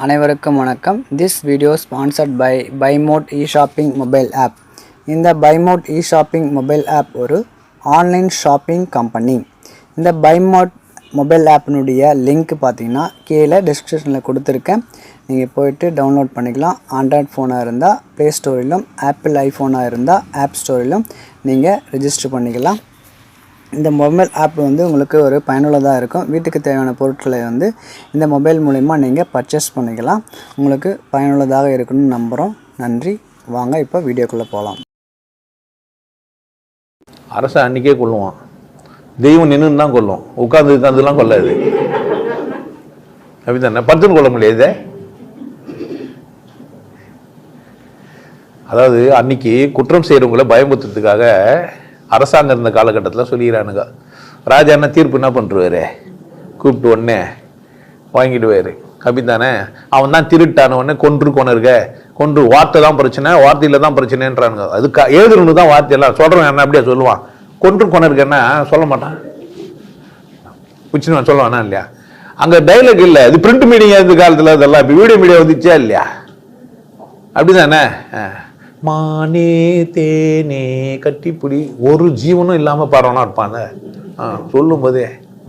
அனைவருக்கும் வணக்கம். This video sponsored by பைமோட் இ-ஷாப்பிங் மொபைல் ஆப். இந்த பைமோட் இ-ஷாப்பிங் மொபைல் ஆப் ஒரு ஆன்லைன் ஷாப்பிங் கம்பெனி. இந்த பைமோட் மொபைல் ஆப்பினுடைய லிங்க் பார்த்தீங்கன்னா கீழே டிஸ்கிரிப்ஷனில் கொடுத்துருக்கேன். நீங்கள் போய்ட்டு டவுன்லோட் பண்ணிக்கலாம். ஆண்ட்ராய்ட் ஃபோனாக இருந்தால் ப்ளே ஸ்டோரிலும், ஆப்பிள் ஐஃபோனாக இருந்தால் ஆப் ஸ்டோரிலும் நீங்கள் ரெஜிஸ்டர் பண்ணிக்கலாம். இந்த மொபைல் ஆப் உங்களுக்கு ஒரு பயனுள்ளதாக இருக்கும். வீட்டுக்கு தேவையான பொருட்களை இந்த மொபைல் மூலிமா நீங்கள் பர்ச்சேஸ் பண்ணிக்கலாம். உங்களுக்கு பயனுள்ளதாக இருக்குன்னு நம்புகிறோம். நன்றி. வாங்க இப்போ வீடியோக்குள்ளே போகலாம். அரசை அன்றைக்கே கொள்ளுவான், தெய்வம் நின்று தான் கொல்லும், உட்காந்துலாம் கொள்ளாது. அப்படி தானே, பத்துன்னு கொள்ள முடியாது. அதாவது அன்னைக்கு குற்றம் செய்கிறவங்களை பயமுறுத்துறதுக்காக அரசாங்கம் இருந்த காலகட்டத்தில் சொல்லிக்கிறானுங்க. ராஜா என்ன தீர்ப்பு என்ன பண்ணுறாரு, கூப்பிட்டு உடனே வாங்கிடுவார். அப்படித்தானே, அவன் தான் திருட்டானவொடனே கொன்று வார்த்தை தான் பிரச்சனை, வார்த்தையில் தான் பிரச்சனைன்றானுங்க. அதுக்கு எழுதுறவனு தான் வார்த்தையெல்லாம் சொல்கிறவன் என்ன அப்படியே சொல்லுவான். கொனருக்குன்னா சொல்ல மாட்டான், பிடிச்சின்னு சொல்லுவானா இல்லையா. அங்கே டைலாக் இல்லை, அது பிரிண்ட் மீடியா இருந்த காலத்தில் அதெல்லாம் இப்போ வீடியோ மீடியா வந்துச்சா இல்லையா. அப்படிதானே, மானே தேனே கட்டிப்பிடி, ஒரு ஜீவனும் இல்லாமல் பாடுறவனா இருப்பாங்க. சொல்லும் போதே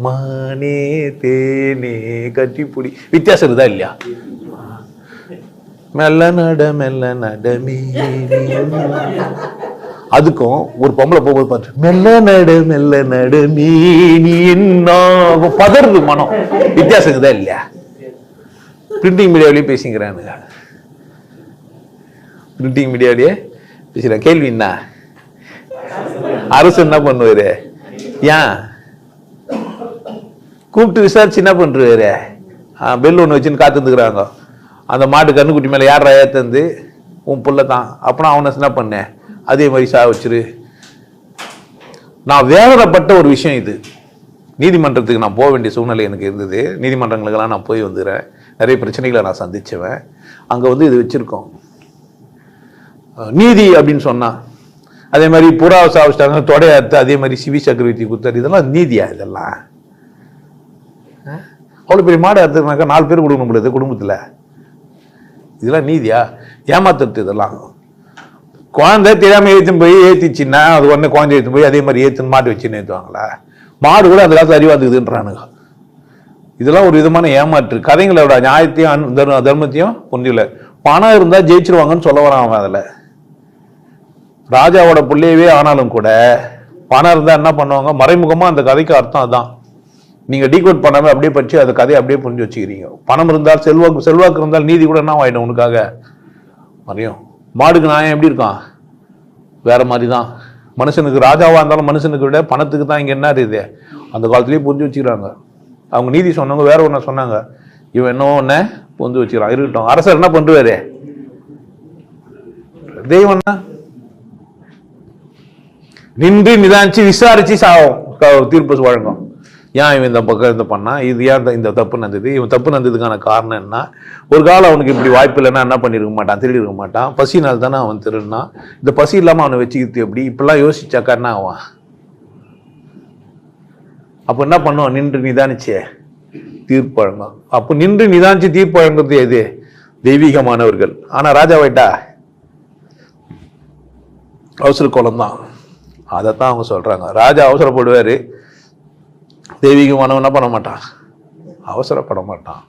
மானே தேனே கட்டிப்பிடி, வித்தியாசம் இருக்குதா இல்லையா. மெல்ல நடமே, அதுக்கும் ஒரு பொம்பளை போகும்போது பார்த்து மெல்ல நடமே நீ என்ன பதறது மனம், வித்தியாசம் இருக்குதா இல்லையா. பிரிண்டிங் மீடியாவிலேயே பேசிக்கிறானுங்க, பிரிண்டிங் மீடியாவிலேயே பேசுகிறேன். கேள்வி என்ன, அரசு என்ன பண்ணுவாரு, ஏன் கூப்பிட்டு விசாரிச்சு என்ன பண்ணுறாரு, பெல் ஒன்று வச்சுன்னு காத்துருக்குறாங்க. அந்த மாட்டு கண்ணுக்குட்டி மேலே யாரா ஏற்றது, உன் புள்ள தான். அப்புறம் அவனை என்ன பண்ணேன், அதே மாதிரி வச்சிரு. நான் வேதனைப்பட்ட ஒரு விஷயம் இது. நீதிமன்றத்துக்கு நான் போக வேண்டிய சூழ்நிலை எனக்கு இருந்தது. நீதிமன்றங்களுக்கெல்லாம் நான் போய் வந்துடுறேன். நிறைய பிரச்சனைகளை நான் சந்திச்சுவேன். அங்கே இது வச்சுருக்கோம் நீதி அப்படின்னு சொன்னா. அதே மாதிரி புறாவை சாவிச்சிட்டாங்க, தொடையாத்து, அதே மாதிரி சிவி சக்கரவர்த்தி குத்தாரு. இதெல்லாம் நீதியா? இதெல்லாம் அவ்வளோ பெரிய மாடு அறுத்துனாக்கா 4 பேர் கொடுக்கணும் பொழுது குடும்பத்தில். இதெல்லாம் நீதியா? ஏமாத்துறது இதெல்லாம். குழந்தை தெரியாமல் ஏற்றுன்னு போய் ஏற்றிச்சின்னா அது உடனே குழந்தை ஏற்று போய் அதே மாதிரி ஏற்றுன்னு மாட்டு வச்சுன்னு ஏற்றுவாங்களா? மாடு கூட அந்த காலத்தில் அறிவாதுக்குதுன்றானுங்க. இதெல்லாம் ஒரு விதமான ஏமாற்று. கதைங்களோட நியாயத்தையும் தர்மத்தையும் புரியல. பணம் இருந்தால் ஜெயிச்சிருவாங்கன்னு சொல்ல வரான் அவன். அதில் ராஜாவோட பிள்ளையவே ஆனாலும் கூட பணம் இருந்தால் என்ன பண்ணுவாங்க, மறைமுகமாக அந்த கதைக்கு அர்த்தம் அதுதான். நீங்கள் டீகோட் பண்ணாமல் அப்படியே படிச்சு அந்த கதையை அப்படியே புரிஞ்சு வச்சுக்கிறீங்க. பணம் இருந்தால் செல்வாக்கு இருந்தால் நீதி கூட என்ன ஆகிடும் உனக்காக மறையும். மாடுக்கு நியாயம் எப்படி இருக்கான், வேற மாதிரி தான். மனுஷனுக்கு ராஜாவாக இருந்தாலும் மனுஷனுக்கு விட பணத்துக்கு தான் இங்கே என்ன இருக்குது, அந்த காலத்துலேயே புரிஞ்சு வச்சுக்கிறாங்க. அவங்க நீதி சொன்னவங்க வேற ஒன்று சொன்னாங்க, இவன் என்ன ஒன்று புரிஞ்சு வச்சுக்கிறான். இருக்கட்டும், அரசர் என்ன பண்ணுவாரு, தெய்வம்னா நின்று நிதானிச்சு விசாரிச்சு தீர்ப்பு வழங்கும். ஏன் இவன் இந்த பக்கம் இந்த பண்ணா, இது ஏன் இந்த தப்பு நடந்தது, இவன் தப்பு நடந்ததுக்கான காரணம் என்ன. ஒரு காலம் அவனுக்கு இப்படி வாய்ப்பு இல்லைன்னா என்ன பண்ணிருக்க மாட்டான், திருடி இருக்க மாட்டான். பசினால் தானே அவன் திருடினா. இந்த பசி இல்லாமல் அவனை வச்சுக்கிட்டு எப்படி இப்படிலாம் யோசிச்சாக்கா என்ன ஆவான். அப்போ என்ன பண்ணுவான், நின்று நிதானிச்சே தீர்ப்பு வழங்கும். அப்போ நின்று நிதானிச்சு தீர்ப்பு வழங்குறது எது, தெய்வீகமானவர்கள். ஆனா ராஜா வைட்டா அவசர கோலம் தான். அதைத்தான் அவங்க சொல்றாங்க. ராஜா அவசரப்படுவாரு, தெய்வீகமானவன் என்ன பண்ண மாட்டான், அவசரப்பட மாட்டான்.